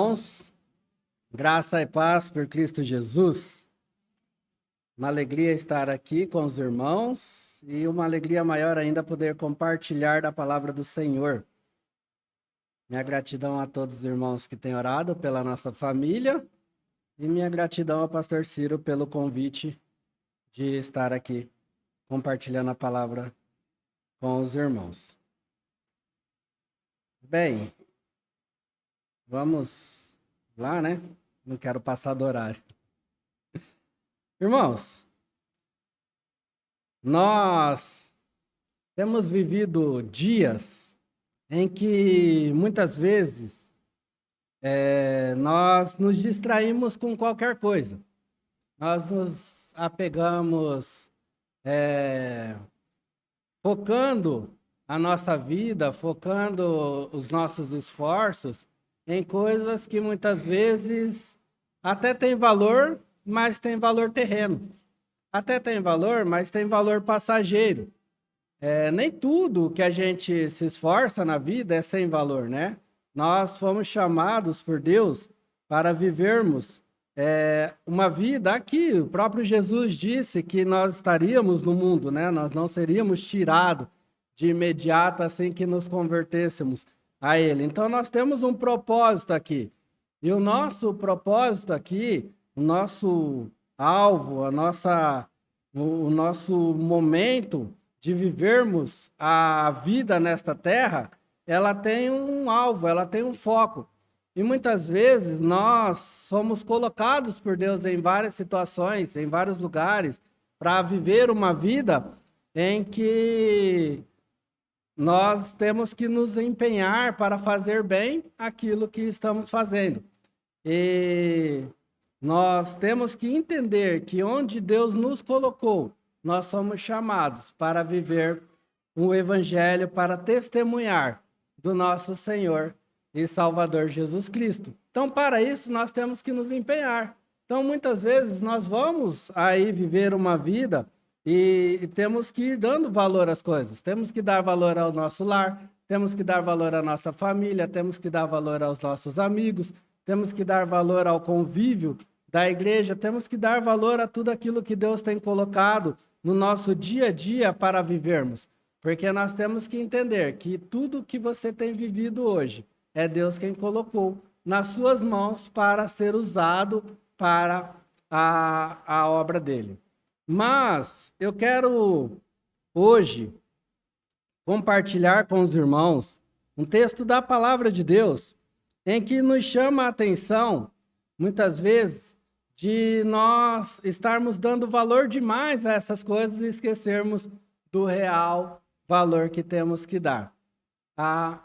Irmãos, graça e paz por Cristo Jesus. Uma alegria estar aqui com os irmãos e uma alegria maior ainda poder compartilhar da palavra do Senhor. Minha gratidão a todos os irmãos que têm orado pela nossa família e minha gratidão ao pastor Ciro pelo convite de estar aqui compartilhando a palavra com os irmãos. Bem, vamos lá, né? Não quero passar do horário. Irmãos, nós temos vivido dias em que muitas vezes nós nos distraímos com qualquer coisa. Nós nos apegamos focando a nossa vida, focando os nossos esforços em coisas que muitas vezes até têm valor, mas tem valor terreno. Até tem valor, mas tem valor passageiro. Nem tudo que a gente se esforça na vida é sem valor, né? Nós fomos chamados por Deus para vivermos uma vida aqui. O próprio Jesus disse que nós estaríamos no mundo, né? Nós não seríamos tirados de imediato assim que nos convertêssemos a Ele. Então nós temos um propósito aqui. E o nosso propósito aqui, o nosso alvo, o nosso momento de vivermos a vida nesta terra, ela tem um alvo, ela tem um foco. E muitas vezes nós somos colocados por Deus em várias situações, em vários lugares, para viver uma vida em que nós temos que nos empenhar para fazer bem aquilo que estamos fazendo. E nós temos que entender que onde Deus nos colocou, nós somos chamados para viver o Evangelho, para testemunhar do nosso Senhor e Salvador Jesus Cristo. Então, para isso, nós temos que nos empenhar. Então, muitas vezes, nós vamos aí viver uma vida e temos que ir dando valor às coisas. Temos que dar valor ao nosso lar, temos que dar valor à nossa família, temos que dar valor aos nossos amigos, temos que dar valor ao convívio da igreja, temos que dar valor a tudo aquilo que Deus tem colocado no nosso dia a dia para vivermos. Porque nós temos que entender que tudo que você tem vivido hoje é Deus quem colocou nas suas mãos para ser usado para a obra dele. Mas eu quero hoje compartilhar com os irmãos um texto da palavra de Deus em que nos chama a atenção, muitas vezes, de nós estarmos dando valor demais a essas coisas e esquecermos do real valor que temos que dar,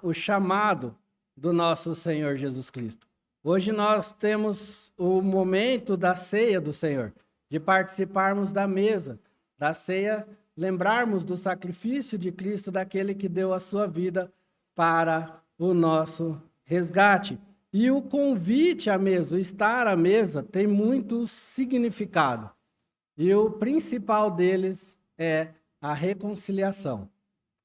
o chamado do nosso Senhor Jesus Cristo. Hoje nós temos o momento da ceia do Senhor, de participarmos da mesa, da ceia, lembrarmos do sacrifício de Cristo, daquele que deu a sua vida para o nosso resgate. E o convite à mesa, o estar à mesa, tem muito significado. E o principal deles é a reconciliação.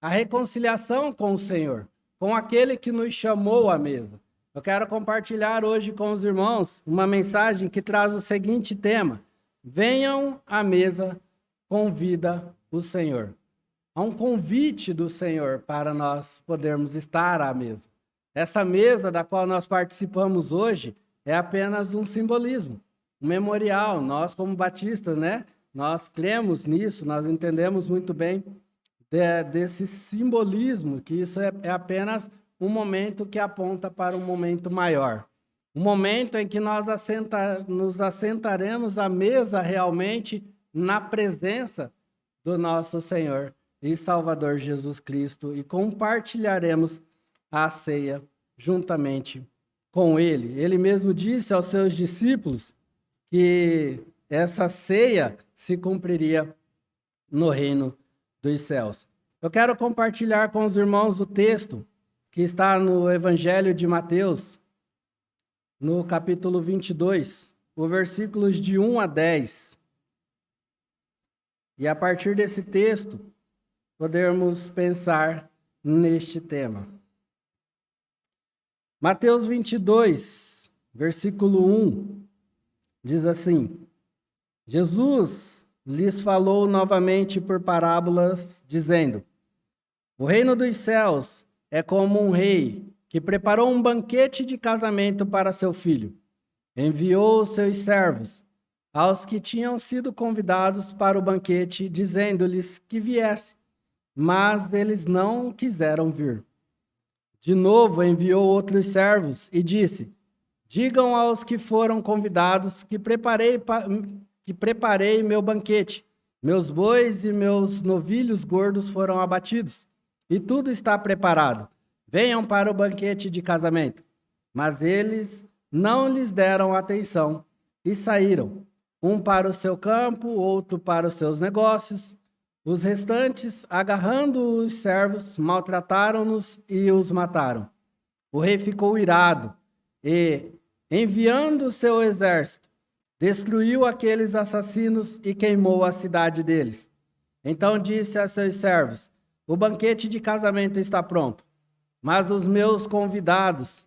A reconciliação com o Senhor, com aquele que nos chamou à mesa. Eu quero compartilhar hoje com os irmãos uma mensagem que traz o seguinte tema: venham à mesa, convida o Senhor. Há um convite do Senhor para nós podermos estar à mesa. Essa mesa da qual nós participamos hoje é apenas um simbolismo, um memorial. Nós, como batistas, né? Nós cremos nisso, nós entendemos muito bem desse simbolismo, que isso é apenas um momento que aponta para um momento maior. Um momento em que nós nos assentaremos à mesa realmente na presença do nosso Senhor e Salvador Jesus Cristo e compartilharemos a ceia juntamente com Ele. Ele mesmo disse aos seus discípulos que essa ceia se cumpriria no reino dos céus. Eu quero compartilhar com os irmãos o texto que está no Evangelho de Mateus, no capítulo 22, os versículos de 1 a 10. E a partir desse texto, podemos pensar neste tema. Mateus 22, versículo 1, diz assim: Jesus lhes falou novamente por parábolas, dizendo: o reino dos céus é como um rei que preparou um banquete de casamento para seu filho. Enviou os seus servos aos que tinham sido convidados para o banquete, dizendo-lhes que viesse, mas eles não quiseram vir. De novo enviou outros servos e disse: digam aos que foram convidados que preparei meu banquete. Meus bois e meus novilhos gordos foram abatidos, e tudo está preparado. Venham para o banquete de casamento. Mas eles não lhes deram atenção e saíram, um para o seu campo, outro para os seus negócios. Os restantes, agarrando os servos, maltrataram-nos e os mataram. O rei ficou irado e, enviando o seu exército, destruiu aqueles assassinos e queimou a cidade deles. Então disse a seus servos: o banquete de casamento está pronto, mas os meus convidados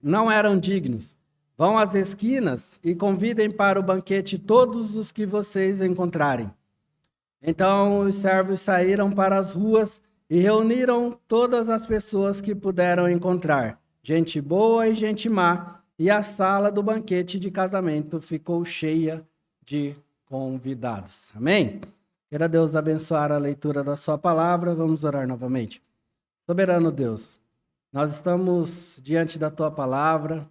não eram dignos. Vão às esquinas e convidem para o banquete todos os que vocês encontrarem. Então os servos saíram para as ruas e reuniram todas as pessoas que puderam encontrar, gente boa e gente má, e a sala do banquete de casamento ficou cheia de convidados. Amém? Queira Deus abençoar a leitura da sua palavra. Vamos orar novamente. Soberano Deus, nós estamos diante da tua palavra.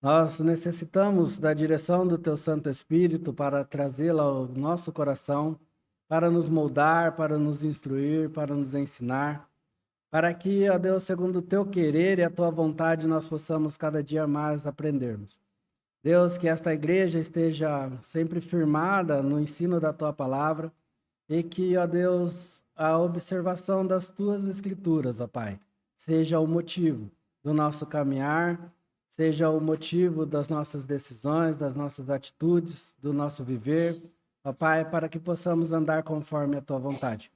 Nós necessitamos da direção do teu Santo Espírito para trazê-la ao nosso coração, para nos moldar, para nos instruir, para nos ensinar, para que, ó Deus, segundo o teu querer e a tua vontade, nós possamos cada dia mais aprendermos. Deus, que esta igreja esteja sempre firmada no ensino da tua palavra e que, ó Deus, a observação das tuas escrituras, ó Pai, seja o motivo do nosso caminhar, seja o motivo das nossas decisões, das nossas atitudes, do nosso viver, ó Pai, para que possamos andar conforme a tua vontade.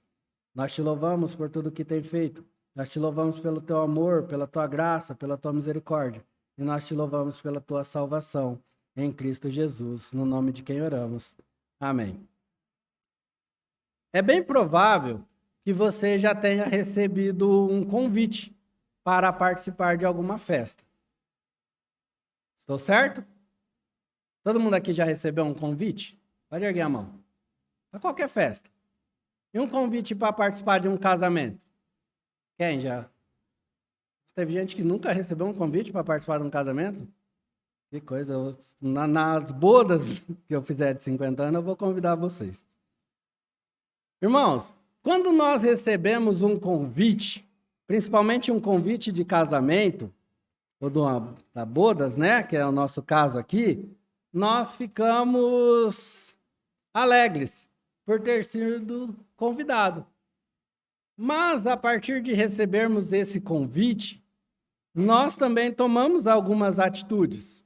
Nós te louvamos por tudo que tem feito. Nós te louvamos pelo teu amor, pela tua graça, pela tua misericórdia. E nós te louvamos pela tua salvação em Cristo Jesus, no nome de quem oramos. Amém. É bem provável que você já tenha recebido um convite para participar de alguma festa. Estou certo? Todo mundo aqui já recebeu um convite? Pode erguer a mão. Para qualquer festa. E um convite para participar de um casamento? Quem já? Teve gente que nunca recebeu um convite para participar de um casamento? Que coisa. Nas bodas que eu fizer de 50 anos, eu vou convidar vocês. Irmãos, quando nós recebemos um convite, principalmente um convite de casamento, ou da bodas, né, que é o nosso caso aqui, nós ficamos alegres por ter sido convidado. Mas, a partir de recebermos esse convite, nós também tomamos algumas atitudes.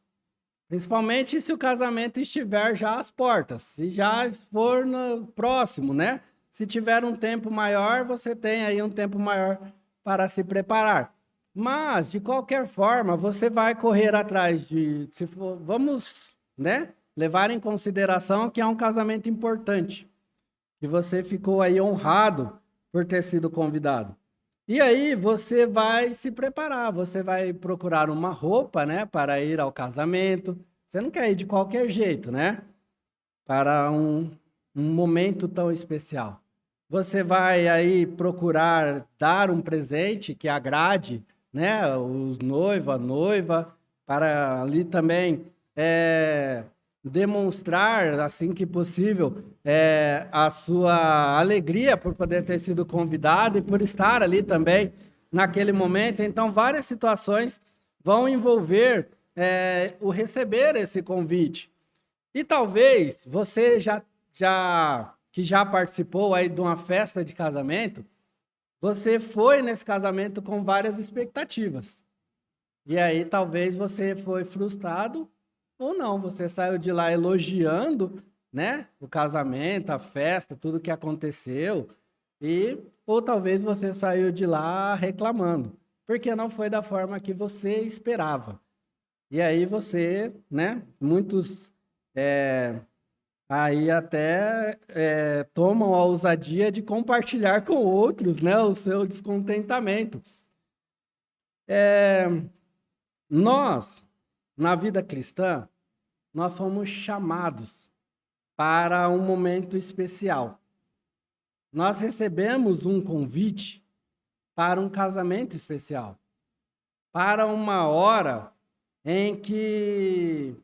Principalmente se o casamento estiver já às portas, se já for no próximo, né? Se tiver um tempo maior, você tem aí um tempo maior para se preparar. Mas, de qualquer forma, você vai correr atrás de... vamos, né, levar em consideração que é um casamento importante. Que você ficou aí honrado por ter sido convidado. E aí você vai se preparar, você vai procurar uma roupa, né, para ir ao casamento. Você não quer ir de qualquer jeito, né? Para um momento tão especial. Você vai aí procurar dar um presente que agrade, né, o noivo, a noiva, para ali também demonstrar, assim que possível, a sua alegria por poder ter sido convidado e por estar ali também naquele momento. Então, várias situações vão envolver o receber esse convite. E talvez você que já participou aí de uma festa de casamento, você foi nesse casamento com várias expectativas. E aí talvez você foi frustrado ou não, você saiu de lá elogiando, né, o casamento, a festa, tudo que aconteceu, ou talvez você saiu de lá reclamando, porque não foi da forma que você esperava. E aí você, né, muitos aí até tomam a ousadia de compartilhar com outros, né, o seu descontentamento. Nós, na vida cristã, nós somos chamados para um momento especial. Nós recebemos um convite para um casamento especial, para uma hora em que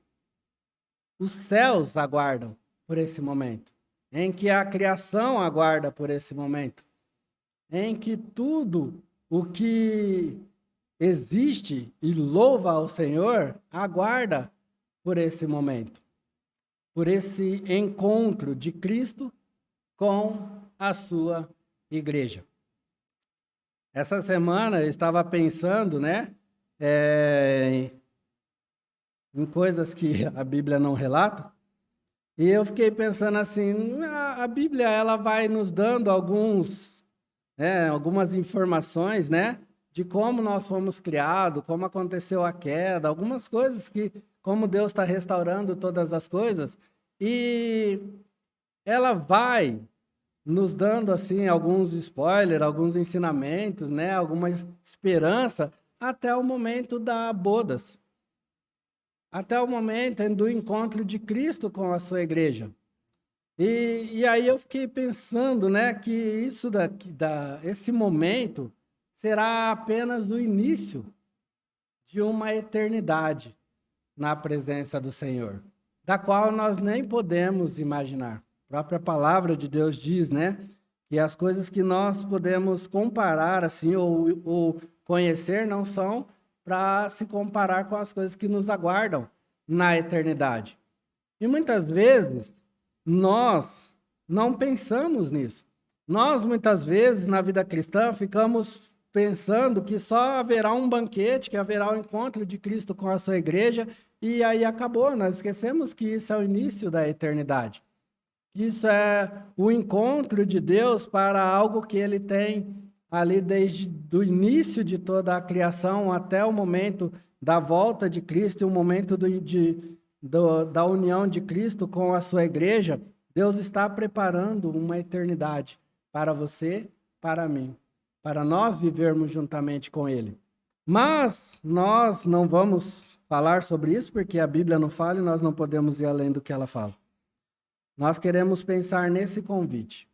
os céus aguardam por esse momento, em que a criação aguarda por esse momento, em que tudo o que existe e louva ao Senhor aguarda por esse momento, por esse encontro de Cristo com a sua igreja. Essa semana eu estava pensando, né, em coisas que a Bíblia não relata, e eu fiquei pensando assim, a Bíblia ela vai nos dando algumas informações, né, de como nós fomos criados, como aconteceu a queda, algumas coisas como Deus está restaurando todas as coisas, e ela vai nos dando assim alguns spoilers, alguns ensinamentos, né, alguma esperança até o momento da bodas. Até o momento do encontro de Cristo com a sua igreja. E aí eu fiquei pensando, né, que esse momento será apenas o início de uma eternidade na presença do Senhor, da qual nós nem podemos imaginar. A própria palavra de Deus diz, né, que as coisas que nós podemos comparar assim ou conhecer não são para se comparar com as coisas que nos aguardam na eternidade. E muitas vezes nós não pensamos nisso. Nós muitas vezes na vida cristã ficamos pensando que só haverá um banquete, que haverá o encontro de Cristo com a sua igreja e aí acabou. Nós esquecemos que isso é o início da eternidade. Isso é o encontro de Deus para algo que ele tem ali desde o início de toda a criação até o momento da volta de Cristo e o momento da união de Cristo com a sua igreja. Deus está preparando uma eternidade para você, para mim, para nós vivermos juntamente com ele. Mas nós não vamos falar sobre isso porque a Bíblia não fala e nós não podemos ir além do que ela fala. Nós queremos pensar nesse convite.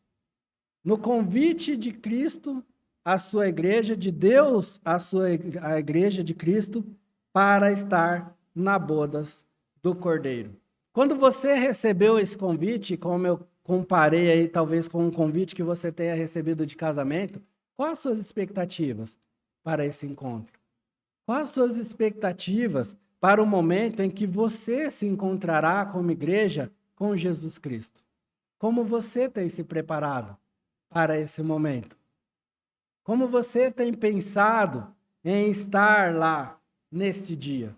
No convite de Cristo à sua igreja, de Deus à igreja de Cristo, para estar na bodas do Cordeiro. Quando você recebeu esse convite, como eu comparei aí talvez com um convite que você tenha recebido de casamento, quais as suas expectativas para esse encontro? Quais as suas expectativas para o momento em que você se encontrará como igreja com Jesus Cristo? Como você tem se preparado para esse momento? Como você tem pensado em estar lá neste dia?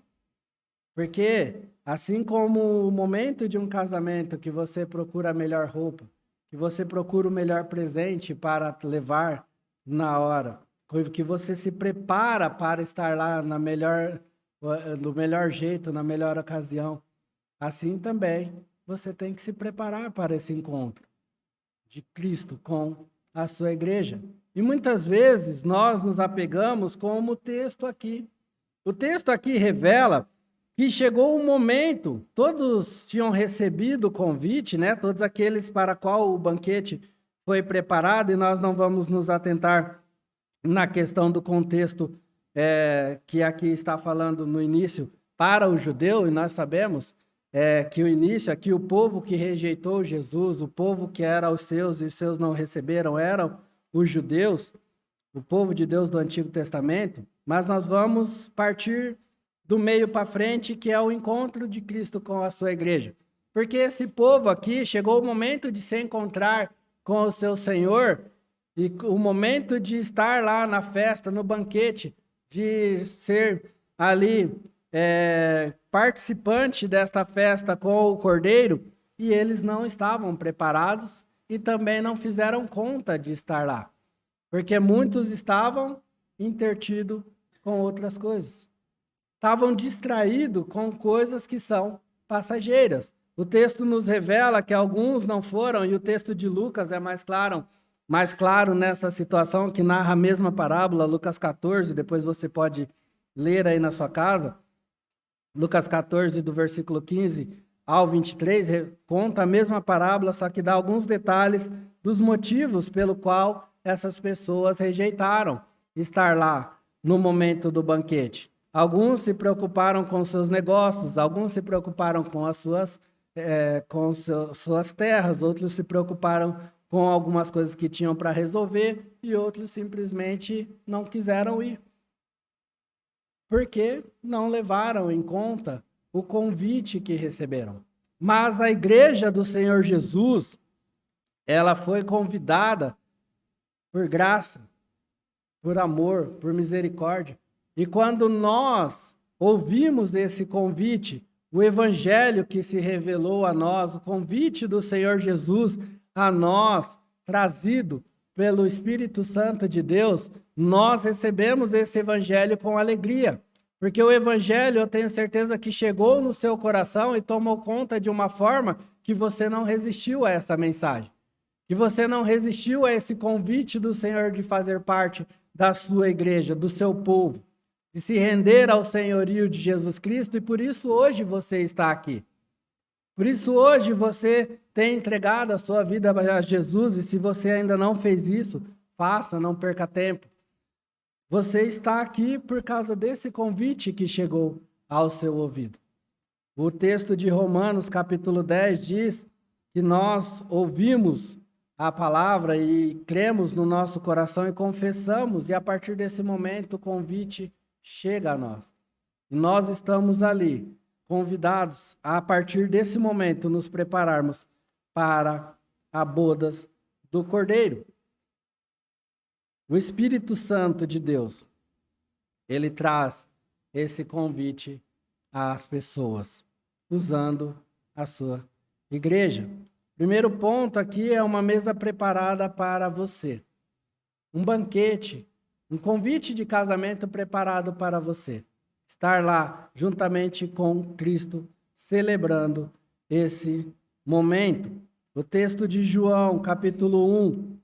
Porque, assim como o momento de um casamento que você procura a melhor roupa, que você procura o melhor presente para levar na hora, que você se prepara para estar lá no melhor jeito, na melhor ocasião, assim também você tem que se preparar para esse encontro de Cristo com a sua igreja. E muitas vezes nós nos apegamos como o texto aqui. O texto aqui revela que chegou o momento, todos tinham recebido o convite, né? Todos aqueles para qual o banquete foi preparado, e nós não vamos nos atentar na questão do contexto que aqui está falando no início para o judeu, e nós sabemos que o início aqui, o povo que rejeitou Jesus, o povo que era os seus e os seus não receberam, eram os judeus, o povo de Deus do Antigo Testamento, mas nós vamos partir do meio para frente, que é o encontro de Cristo com a sua igreja. Porque esse povo aqui chegou o momento de se encontrar com o seu Senhor e o momento de estar lá na festa, no banquete, de ser ali participante desta festa com o Cordeiro, e eles não estavam preparados e também não fizeram conta de estar lá, porque muitos estavam intertidos com outras coisas. estavam distraídos com coisas que são passageiras. O texto nos revela que alguns não foram, e o texto de Lucas é mais claro nessa situação, que narra a mesma parábola, Lucas 14, depois você pode ler aí na sua casa. Lucas 14, do versículo 15 ao 23, conta a mesma parábola, só que dá alguns detalhes dos motivos pelo qual essas pessoas rejeitaram estar lá no momento do banquete. Alguns se preocuparam com seus negócios, alguns se preocuparam com as suas terras, outros se preocuparam com algumas coisas que tinham para resolver e outros simplesmente não quiseram ir, porque não levaram em conta o convite que receberam. Mas a igreja do Senhor Jesus, ela foi convidada por graça, por amor, por misericórdia. E quando nós ouvimos esse convite, o evangelho que se revelou a nós, o convite do Senhor Jesus a nós, trazido pelo Espírito Santo de Deus, nós recebemos esse evangelho com alegria. Porque o evangelho, eu tenho certeza que chegou no seu coração e tomou conta de uma forma que você não resistiu a essa mensagem. Que você não resistiu a esse convite do Senhor de fazer parte da sua igreja, do seu povo, de se render ao senhorio de Jesus Cristo, e por isso hoje você está aqui. Por isso hoje você tem entregado a sua vida a Jesus, e se você ainda não fez isso, faça, não perca tempo. Você está aqui por causa desse convite que chegou ao seu ouvido. O texto de Romanos, capítulo 10, diz que nós ouvimos a palavra e cremos no nosso coração e confessamos, e a partir desse momento o convite chega a nós. E nós estamos ali, convidados a partir desse momento nos prepararmos para a bodas do Cordeiro. O Espírito Santo de Deus, ele traz esse convite às pessoas, usando a sua igreja. Primeiro ponto aqui é uma mesa preparada para você. Um banquete, um convite de casamento preparado para você. Estar lá juntamente com Cristo, celebrando esse momento. O texto de João, capítulo 1,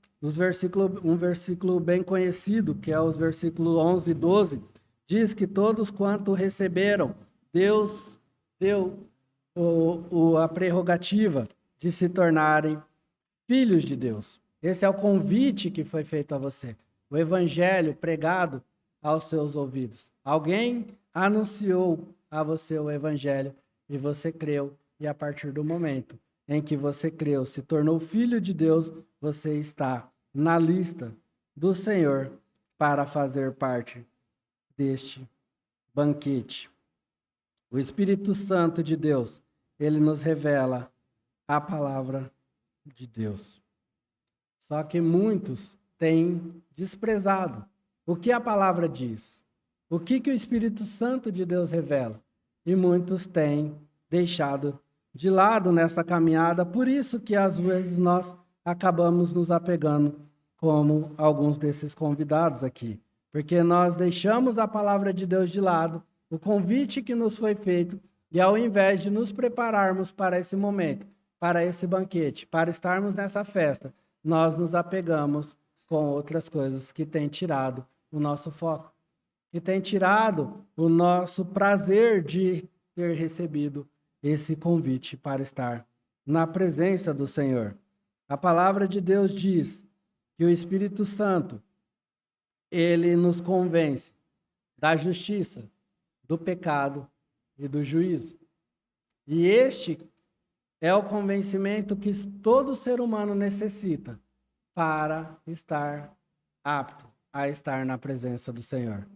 um versículo bem conhecido, que é os versículos 11 e 12, diz que todos quanto receberam, Deus deu a prerrogativa de se tornarem filhos de Deus. Esse é o convite que foi feito a você. O evangelho pregado aos seus ouvidos. Alguém anunciou a você o evangelho e você creu, e a partir do momento em que você creu, se tornou filho de Deus, você está na lista do Senhor para fazer parte deste banquete. O Espírito Santo de Deus, ele nos revela a palavra de Deus. Só que muitos têm desprezado o que a palavra diz, o que o Espírito Santo de Deus revela, e muitos têm deixado de lado nessa caminhada, por isso que às vezes nós acabamos nos apegando como alguns desses convidados aqui, porque nós deixamos a palavra de Deus de lado, o convite que nos foi feito, e ao invés de nos prepararmos para esse momento, para esse banquete, para estarmos nessa festa, nós nos apegamos com outras coisas que têm tirado o nosso foco, que têm tirado o nosso prazer de ter recebido esse convite para estar na presença do Senhor. A palavra de Deus diz que o Espírito Santo, ele nos convence da justiça, do pecado e do juízo. E este é o convencimento que todo ser humano necessita para estar apto a estar na presença do Senhor.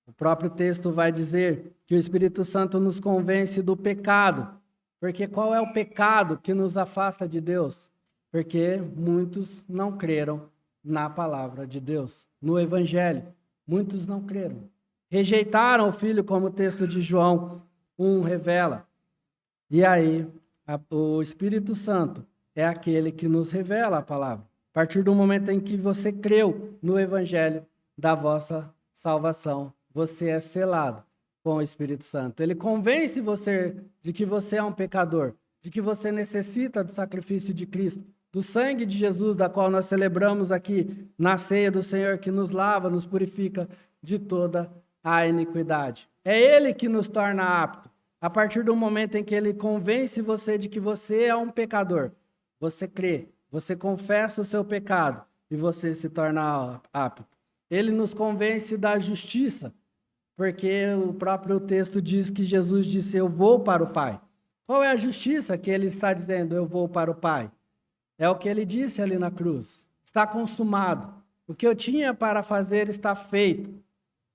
O próprio texto vai dizer que o Espírito Santo nos convence do pecado. Porque qual é o pecado que nos afasta de Deus? Porque muitos não creram na palavra de Deus, no Evangelho. Muitos não creram. Rejeitaram o Filho, como o texto de João 1 revela. E aí, o Espírito Santo é aquele que nos revela a palavra. A partir do momento em que você creu no Evangelho da vossa salvação, você é selado com o Espírito Santo. Ele convence você de que você é um pecador, de que você necessita do sacrifício de Cristo, do sangue de Jesus, da qual nós celebramos aqui na ceia do Senhor, que nos lava, nos purifica de toda a iniquidade. É Ele que nos torna apto. A partir do momento em que Ele convence você de que você é um pecador, você crê, você confessa o seu pecado e você se torna apto. Ele nos convence da justiça, porque o próprio texto diz que Jesus disse, eu vou para o Pai. Qual é a justiça que ele está dizendo, eu vou para o Pai? É o que ele disse ali na cruz. Está consumado. O que eu tinha para fazer está feito.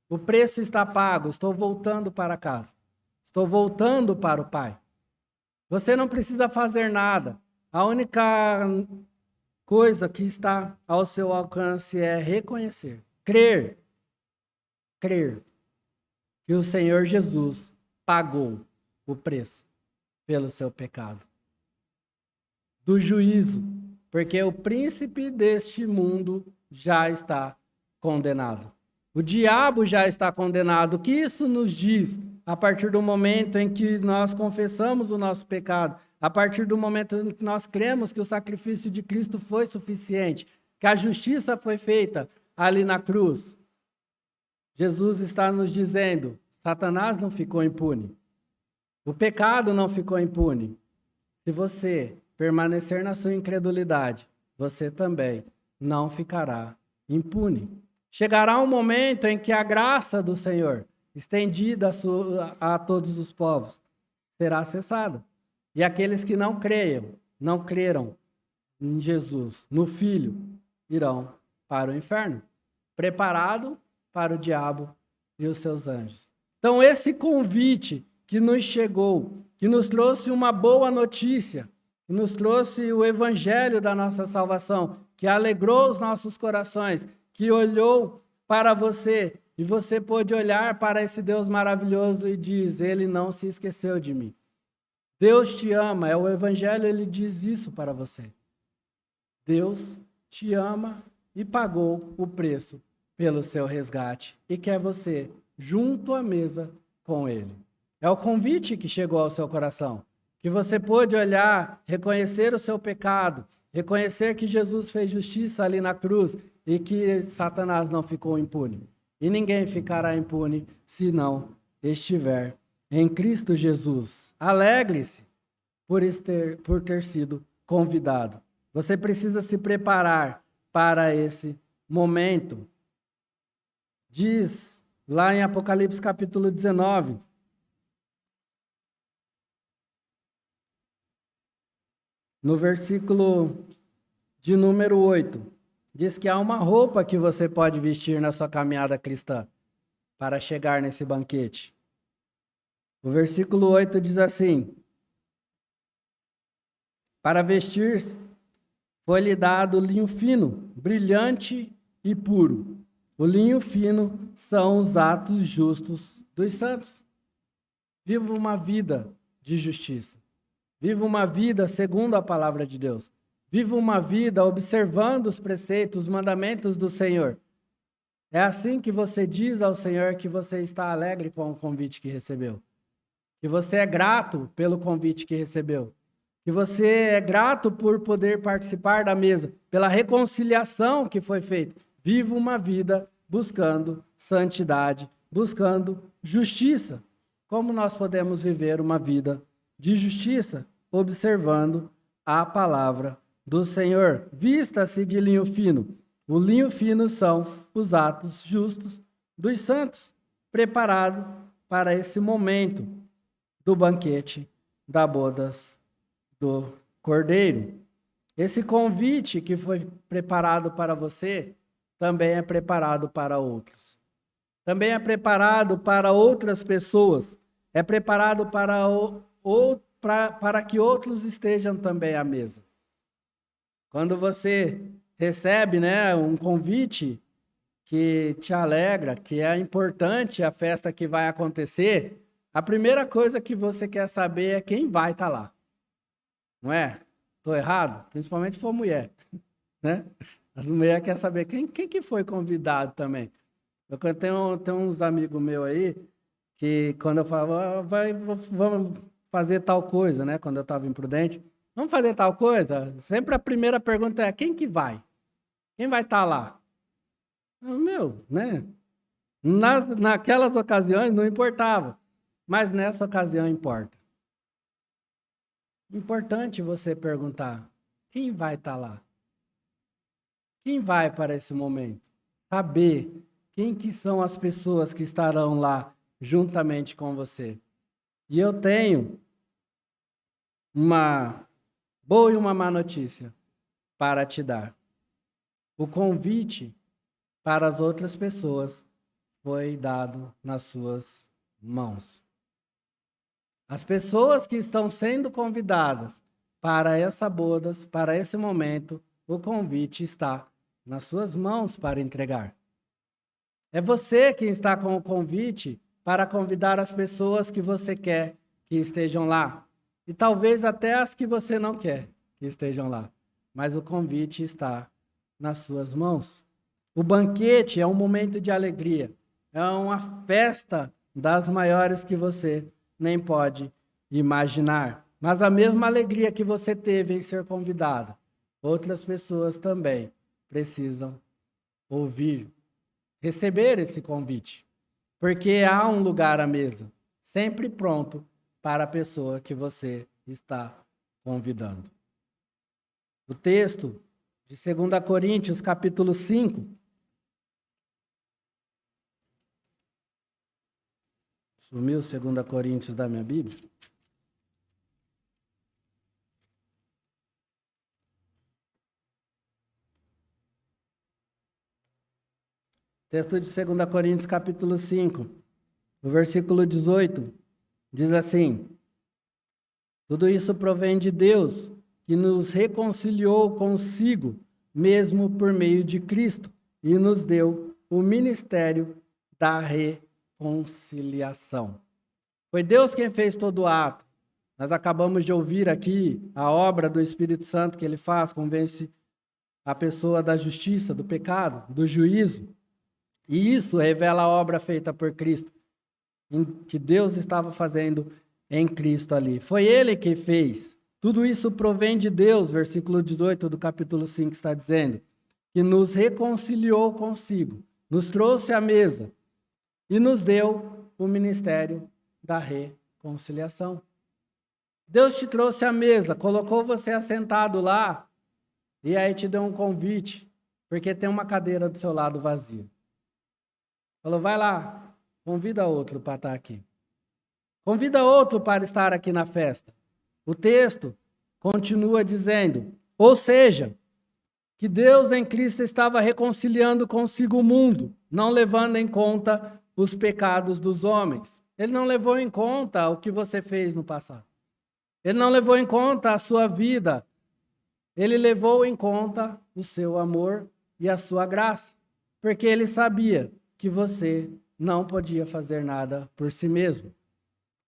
O preço está pago. Estou voltando para casa. Estou voltando para o Pai. Você não precisa fazer nada. A única coisa que está ao seu alcance é reconhecer, crer que o Senhor Jesus pagou o preço pelo seu pecado. Do juízo, porque o príncipe deste mundo já está condenado. O diabo já está condenado. O que isso nos diz? A partir do momento em que nós confessamos o nosso pecado, a partir do momento em que nós cremos que o sacrifício de Cristo foi suficiente, que a justiça foi feita ali na cruz, Jesus está nos dizendo, Satanás não ficou impune. O pecado não ficou impune. Se você permanecer na sua incredulidade, você também não ficará impune. Chegará um momento em que a graça do Senhor, estendida a todos os povos, será cessada. E aqueles que não creram em Jesus, no Filho, irão para o inferno, preparado para o diabo e os seus anjos. Então, esse convite que nos chegou, que nos trouxe uma boa notícia, que nos trouxe o evangelho da nossa salvação, que alegrou os nossos corações, que olhou para você e você pôde olhar para esse Deus maravilhoso e diz, ele não se esqueceu de mim. Deus te ama, o evangelho ele diz isso para você. Deus te ama e pagou o preço pelo seu resgate e quer você junto à mesa com ele. É o convite que chegou ao seu coração, que você pôde olhar, reconhecer o seu pecado, reconhecer que Jesus fez justiça ali na cruz e que Satanás não ficou impune. E ninguém ficará impune se não estiver em Cristo Jesus. Alegre-se por ter sido convidado. Você precisa se preparar para esse momento. Diz lá em Apocalipse capítulo 19, no versículo de número 8, diz que há uma roupa que você pode vestir na sua caminhada cristã para chegar nesse banquete. O versículo 8 diz assim, para vestir foi-lhe dado linho fino, brilhante e puro. O linho fino são os atos justos dos santos. Viva uma vida de justiça. Viva uma vida segundo a palavra de Deus. Viva uma vida observando os preceitos, os mandamentos do Senhor. É assim que você diz ao Senhor que você está alegre com o convite que recebeu. Que você é grato pelo convite que recebeu. Que você é grato por poder participar da mesa, pela reconciliação que foi feita. Viva uma vida buscando santidade, buscando justiça. Como nós podemos viver uma vida de justiça? Observando a palavra do Senhor. Vista-se de linho fino. O linho fino são os atos justos dos santos, preparado para esse momento do banquete da bodas do Cordeiro. Esse convite que foi preparado para você também é preparado para outros. Também é preparado para outras pessoas. É preparado para que outros estejam também à mesa. Quando você recebe, um convite que te alegra, que é importante a festa que vai acontecer, a primeira coisa que você quer saber é quem vai estar lá. Não é? Estou errado? Principalmente se for mulher, né? As mulheres querem saber quem que foi convidado também. Eu tenho uns amigos meus aí que quando eu falava, vamos fazer tal coisa, né? Quando eu estava imprudente, vamos fazer tal coisa, sempre a primeira pergunta é, quem que vai? Quem vai estar lá? Meu, né? Naquelas ocasiões não importava, mas nessa ocasião importa. Importante você perguntar, quem vai estar lá? Quem vai para esse momento? Saber quem que são as pessoas que estarão lá juntamente com você. E eu tenho uma boa e uma má notícia para te dar. O convite para as outras pessoas foi dado nas suas mãos. As pessoas que estão sendo convidadas para essa bodas, para esse momento, o convite está nas suas mãos para entregar. É você quem está com o convite para convidar as pessoas que você quer que estejam lá. E talvez até as que você não quer que estejam lá. Mas o convite está nas suas mãos. O banquete é um momento de alegria. É uma festa das maiores que você nem pode imaginar. Mas a mesma alegria que você teve em ser convidada, outras pessoas também precisam ouvir, receber esse convite. Porque há um lugar à mesa, sempre pronto para a pessoa que você está convidando. O texto de 2 Coríntios, capítulo 5. Sumiu 2 Coríntios da minha Bíblia? Texto de 2 Coríntios, capítulo 5, o versículo 18, diz assim: tudo isso provém de Deus, que nos reconciliou consigo, mesmo por meio de Cristo, e nos deu o ministério da reconciliação. Foi Deus quem fez todo o ato. Nós acabamos de ouvir aqui a obra do Espírito Santo que ele faz, convence a pessoa da justiça, do pecado, do juízo. E isso revela a obra feita por Cristo, que Deus estava fazendo em Cristo ali. Foi ele que fez. Tudo isso provém de Deus, versículo 18 do capítulo 5 está dizendo, que nos reconciliou consigo, nos trouxe à mesa e nos deu o ministério da reconciliação. Deus te trouxe à mesa, colocou você assentado lá e aí te deu um convite, porque tem uma cadeira do seu lado vazia. Falou, vai lá, convida outro para estar aqui. Convida outro para estar aqui na festa. O texto continua dizendo, ou seja, que Deus em Cristo estava reconciliando consigo o mundo, não levando em conta os pecados dos homens. Ele não levou em conta o que você fez no passado. Ele não levou em conta a sua vida. Ele levou em conta o seu amor e a sua graça, porque ele sabia que você não podia fazer nada por si mesmo.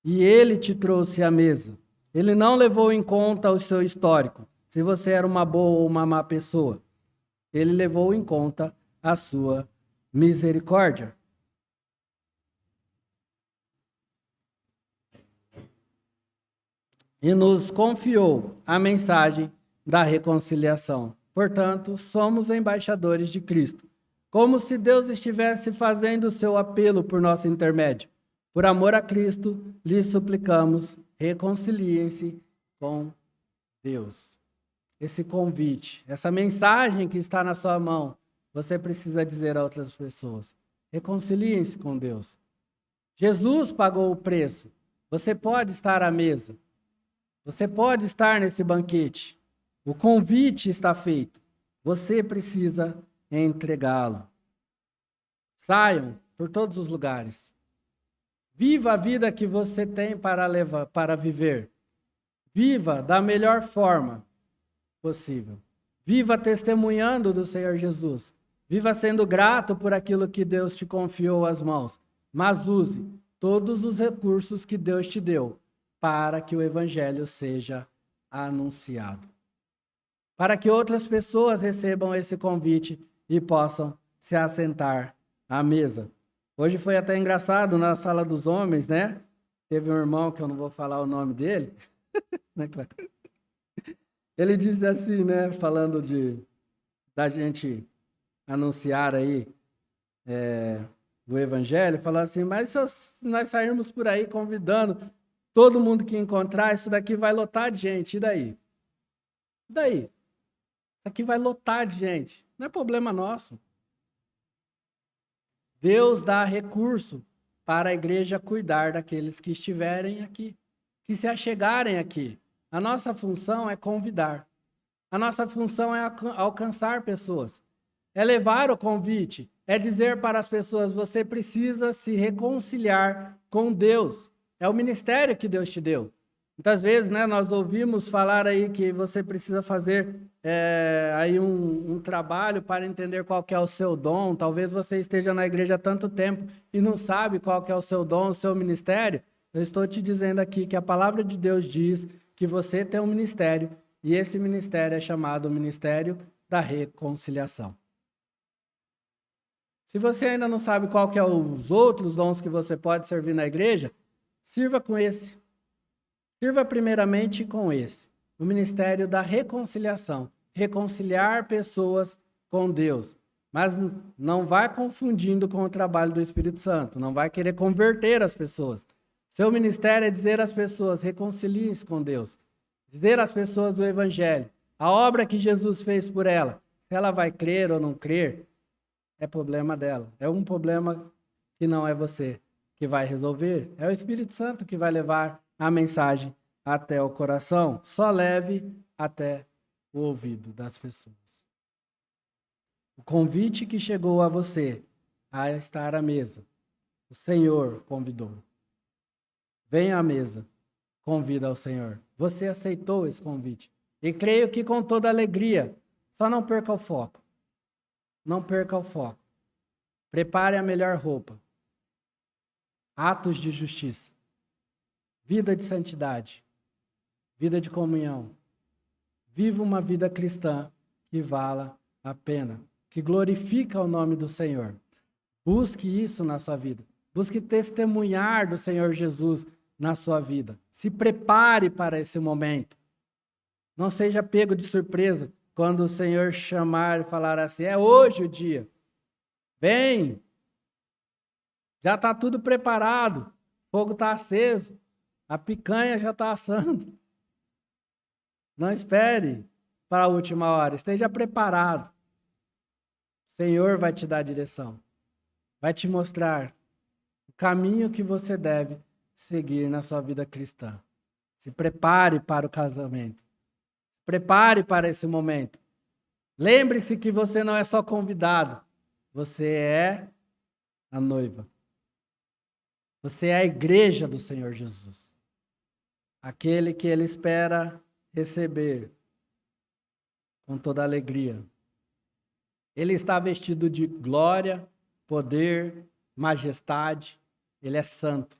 E ele te trouxe à mesa. Ele não levou em conta o seu histórico, se você era uma boa ou uma má pessoa. Ele levou em conta a sua misericórdia. E nos confiou a mensagem da reconciliação. Portanto, somos embaixadores de Cristo, como se Deus estivesse fazendo o seu apelo por nosso intermédio. Por amor a Cristo, lhes suplicamos, reconciliem-se com Deus. Esse convite, essa mensagem que está na sua mão, você precisa dizer a outras pessoas. Reconciliem-se com Deus. Jesus pagou o preço. Você pode estar à mesa. Você pode estar nesse banquete. O convite está feito. Você precisa entregá-lo. Saiam por todos os lugares. Viva a vida que você tem para viver. Viva da melhor forma possível. Viva testemunhando do Senhor Jesus. Viva sendo grato por aquilo que Deus te confiou às mãos. Mas use todos os recursos que Deus te deu para que o Evangelho seja anunciado. Para que outras pessoas recebam esse convite e possam se assentar à mesa. Hoje foi até engraçado na sala dos homens, né? Teve um irmão, que eu não vou falar o nome dele, né, Clara? Ele disse assim, né? Falando da gente anunciar aí o evangelho, falou assim, mas se nós sairmos por aí convidando todo mundo que encontrar, isso daqui vai lotar de gente, e daí? E daí? Isso aqui vai lotar de gente, não é problema nosso. Deus dá recurso para a igreja cuidar daqueles que estiverem aqui, que se achegarem aqui. A nossa função é convidar. A nossa função é alcançar pessoas. É levar o convite. É dizer para as pessoas, você precisa se reconciliar com Deus. É o ministério que Deus te deu. Muitas vezes, né, nós ouvimos falar aí que você precisa fazer aí um trabalho para entender qual que é o seu dom. Talvez você esteja na igreja há tanto tempo e não sabe qual que é o seu dom, o seu ministério. Eu estou te dizendo aqui que a palavra de Deus diz que você tem um ministério e esse ministério é chamado Ministério da Reconciliação. Se você ainda não sabe qual que é os outros dons que você pode servir na igreja, sirva com esse. Sirva primeiramente com esse, o ministério da reconciliação, reconciliar pessoas com Deus. Mas não vai confundindo com o trabalho do Espírito Santo, não vai querer converter as pessoas. Seu ministério é dizer às pessoas, reconciliem-se com Deus. Dizer às pessoas o evangelho, a obra que Jesus fez por ela. Se ela vai crer ou não crer, é problema dela. É um problema que não é você que vai resolver, é o Espírito Santo que vai levar a mensagem até o coração. Só leve até o ouvido das pessoas. O convite que chegou a você a estar à mesa, o Senhor convidou. Venha à mesa, convida ao Senhor. Você aceitou esse convite. E creio que com toda alegria, só não perca o foco. Não perca o foco. Prepare a melhor roupa. Atos de justiça. Vida de santidade. Vida de comunhão. Viva uma vida cristã que vala a pena, que glorifica o nome do Senhor. Busque isso na sua vida. Busque testemunhar do Senhor Jesus na sua vida. Se prepare para esse momento. Não seja pego de surpresa quando o Senhor chamar e falar assim, é hoje o dia. Vem. Já está tudo preparado. O fogo está aceso. A picanha já está assando. Não espere para a última hora. Esteja preparado. O Senhor vai te dar a direção. Vai te mostrar o caminho que você deve seguir na sua vida cristã. Se prepare para o casamento. Se prepare para esse momento. Lembre-se que você não é só convidado. Você é a noiva. Você é a igreja do Senhor Jesus. Aquele que Ele espera receber com toda alegria. Ele está vestido de glória, poder, majestade. Ele é santo.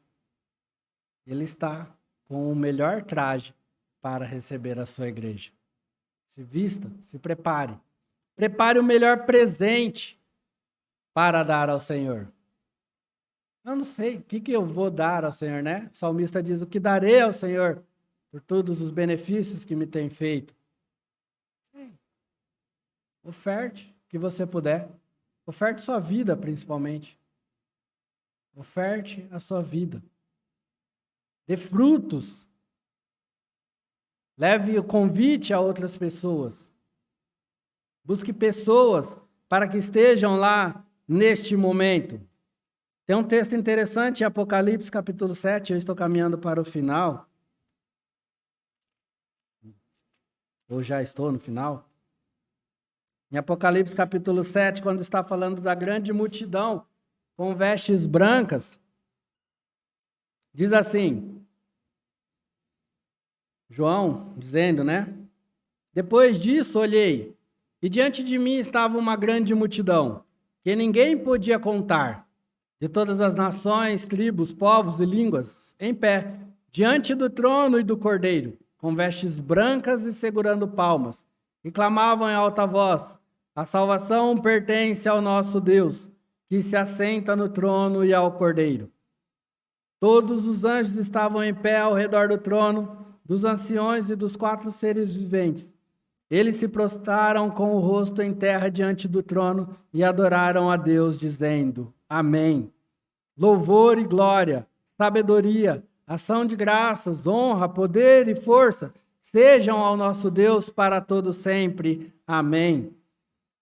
Ele está com o melhor traje para receber a sua igreja. Se vista, se prepare. Prepare o melhor presente para dar ao Senhor. Eu não sei o que eu vou dar ao Senhor, né? O salmista diz, o que darei ao Senhor por todos os benefícios que me tem feito. Sim. Oferte o que você puder. Oferte sua vida, principalmente. Oferte a sua vida. Dê frutos. Leve o convite a outras pessoas. Busque pessoas para que estejam lá neste momento. Tem um texto interessante em Apocalipse, capítulo 7, eu estou caminhando para o final. Ou já estou no final. Em Apocalipse, capítulo 7, quando está falando da grande multidão com vestes brancas, diz assim, João dizendo, né? Depois disso, olhei, e diante de mim estava uma grande multidão, que ninguém podia contar, de todas as nações, tribos, povos e línguas, em pé, diante do trono e do Cordeiro, com vestes brancas e segurando palmas, e clamavam em alta voz, a salvação pertence ao nosso Deus, que se assenta no trono e ao Cordeiro. Todos os anjos estavam em pé ao redor do trono, dos anciões e dos 4 seres viventes. Eles se prostraram com o rosto em terra diante do trono e adoraram a Deus, dizendo: Amém. Louvor e glória, sabedoria, ação de graças, honra, poder e força sejam ao nosso Deus para todo sempre. Amém.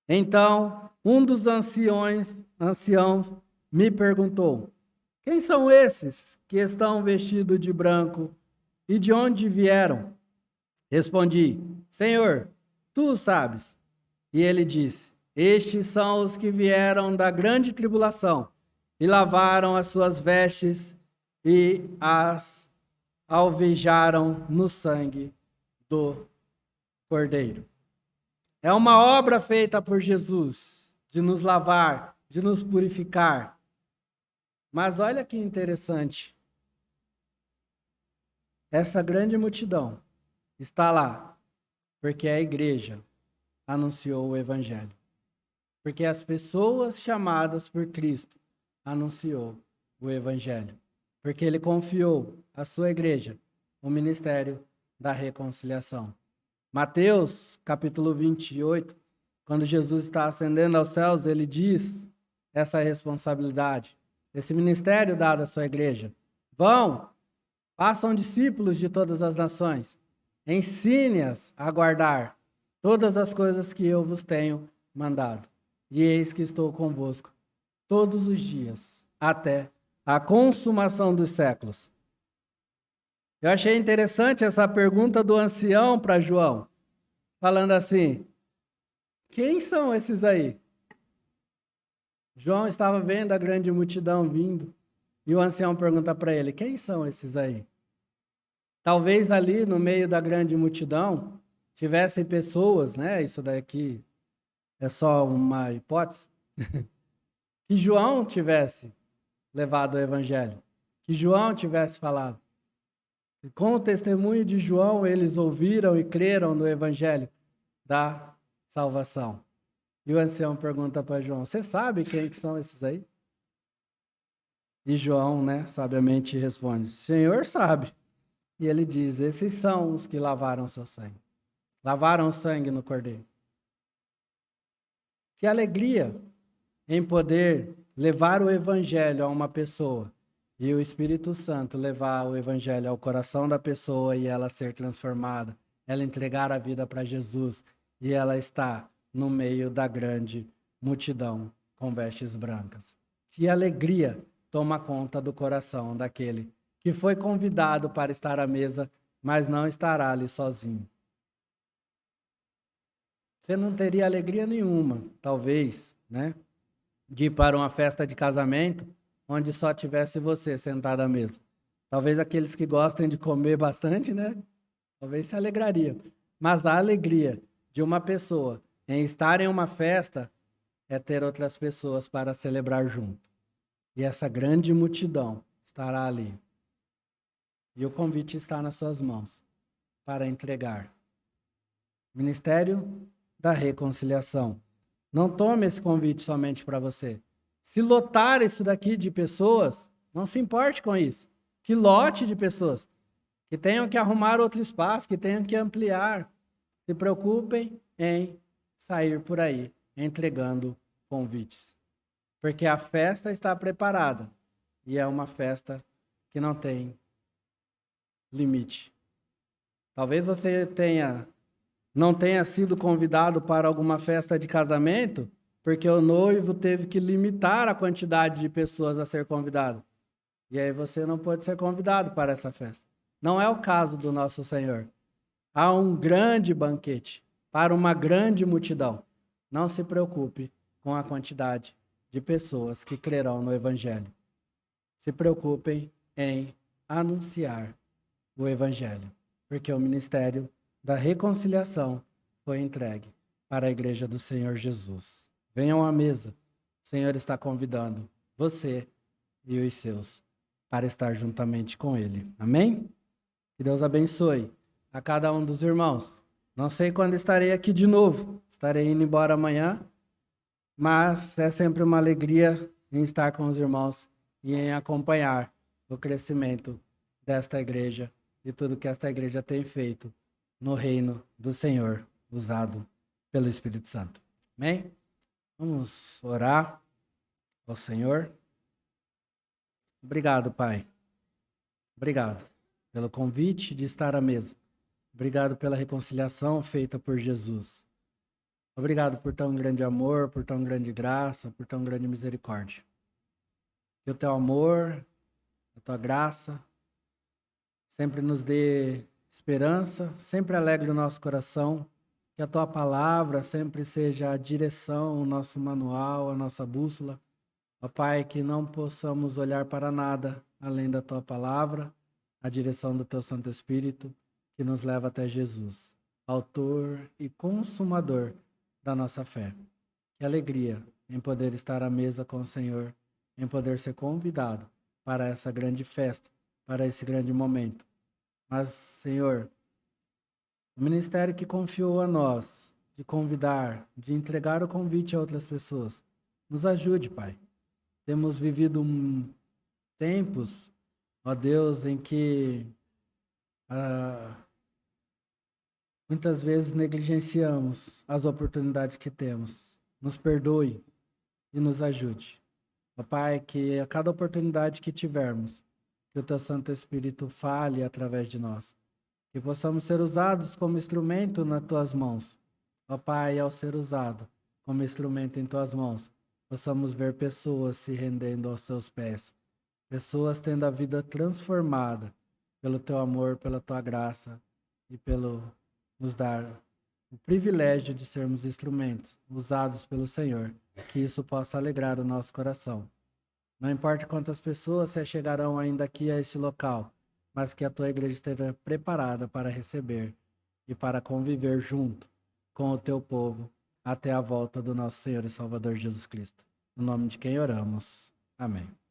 Então, um dos anciãos me perguntou: Quem são esses que estão vestidos de branco e de onde vieram? Respondi: Senhor, tu sabes. E ele disse: Estes são os que vieram da grande tribulação e lavaram as suas vestes e as alvejaram no sangue do Cordeiro. É uma obra feita por Jesus de nos lavar, de nos purificar. Mas olha que interessante. Essa grande multidão está lá porque a igreja anunciou o evangelho. Porque as pessoas chamadas por Cristo anunciou o evangelho. Porque ele confiou à sua igreja o ministério da reconciliação. Mateus, capítulo 28, quando Jesus está ascendendo aos céus, ele diz essa responsabilidade, esse ministério dado à sua igreja. Vão, façam discípulos de todas as nações, ensine-as a guardar todas as coisas que eu vos tenho mandado. E eis que estou convosco todos os dias, até a consumação dos séculos. Eu achei interessante essa pergunta do ancião para João, falando assim: quem são esses aí? João estava vendo a grande multidão vindo, e o ancião pergunta para ele: quem são esses aí? Talvez ali no meio da grande multidão tivessem pessoas, né? Isso daqui é só uma hipótese, que João tivesse levado o evangelho, que João tivesse falado. E com o testemunho de João, eles ouviram e creram no evangelho da salvação. E o ancião pergunta para João: você sabe quem que são esses aí? E João, sabiamente responde: Senhor sabe. E ele diz: esses são os que lavaram seu sangue. Lavaram o sangue no Cordeiro. Que alegria em poder levar o evangelho a uma pessoa e o Espírito Santo levar o evangelho ao coração da pessoa e ela ser transformada, ela entregar a vida para Jesus e ela está no meio da grande multidão com vestes brancas. Que alegria toma conta do coração daquele que foi convidado para estar à mesa, mas não estará ali sozinho. Você não teria alegria nenhuma, talvez, de ir para uma festa de casamento onde só tivesse você sentado à mesa. Talvez aqueles que gostem de comer bastante, talvez se alegrariam. Mas a alegria de uma pessoa em estar em uma festa é ter outras pessoas para celebrar junto. E essa grande multidão estará ali. E o convite está nas suas mãos para entregar. Ministério da Reconciliação. Não tome esse convite somente para você. Se lotar isso daqui de pessoas, não se importe com isso. Que lote de pessoas. Que tenham que arrumar outro espaço, que tenham que ampliar. Se preocupem em sair por aí entregando convites. Porque a festa está preparada. E é uma festa que não tem limite. Talvez você não tenha sido convidado para alguma festa de casamento, porque o noivo teve que limitar a quantidade de pessoas a ser convidado. E aí você não pode ser convidado para essa festa. Não é o caso do nosso Senhor. Há um grande banquete para uma grande multidão. Não se preocupe com a quantidade de pessoas que crerão no Evangelho. Se preocupem em anunciar o Evangelho, porque o ministério da reconciliação foi entregue para a igreja do Senhor Jesus. Venham à mesa. O Senhor está convidando você e os seus para estar juntamente com Ele. Amém? Que Deus abençoe a cada um dos irmãos. Não sei quando estarei aqui de novo. Estarei indo embora amanhã, mas é sempre uma alegria em estar com os irmãos e em acompanhar o crescimento desta igreja e tudo que esta igreja tem feito no reino do Senhor, usado pelo Espírito Santo. Amém? Vamos orar ao Senhor. Obrigado, Pai. Obrigado pelo convite de estar à mesa. Obrigado pela reconciliação feita por Jesus. Obrigado por tão grande amor, por tão grande graça, por tão grande misericórdia. Que o teu amor, a tua graça, sempre nos dê esperança, sempre alegre o nosso coração. Que a tua palavra sempre seja a direção, o nosso manual, a nossa bússola. Ó Pai, que não possamos olhar para nada além da tua palavra, a direção do teu Santo Espírito, que nos leva até Jesus, autor e consumador da nossa fé. Que alegria em poder estar à mesa com o Senhor, em poder ser convidado para essa grande festa, para esse grande momento. Mas, Senhor, o ministério que confiou a nós, de convidar, de entregar o convite a outras pessoas, nos ajude, Pai. Temos vivido tempos, ó Deus, em que muitas vezes negligenciamos as oportunidades que temos. Nos perdoe e nos ajude. Ó Pai, que a cada oportunidade que tivermos, que o Teu Santo Espírito fale através de nós. Que possamos ser usados como instrumento nas Tuas mãos. Ó Pai, ao ser usado como instrumento em Tuas mãos, possamos ver pessoas se rendendo aos Teus pés. Pessoas tendo a vida transformada pelo Teu amor, pela Tua graça e pelo nos dar o privilégio de sermos instrumentos usados pelo Senhor. Que isso possa alegrar o nosso coração. Não importa quantas pessoas se chegarão ainda aqui a este local, mas que a Tua igreja esteja preparada para receber e para conviver junto com o Teu povo até a volta do nosso Senhor e Salvador Jesus Cristo. No nome de quem oramos. Amém.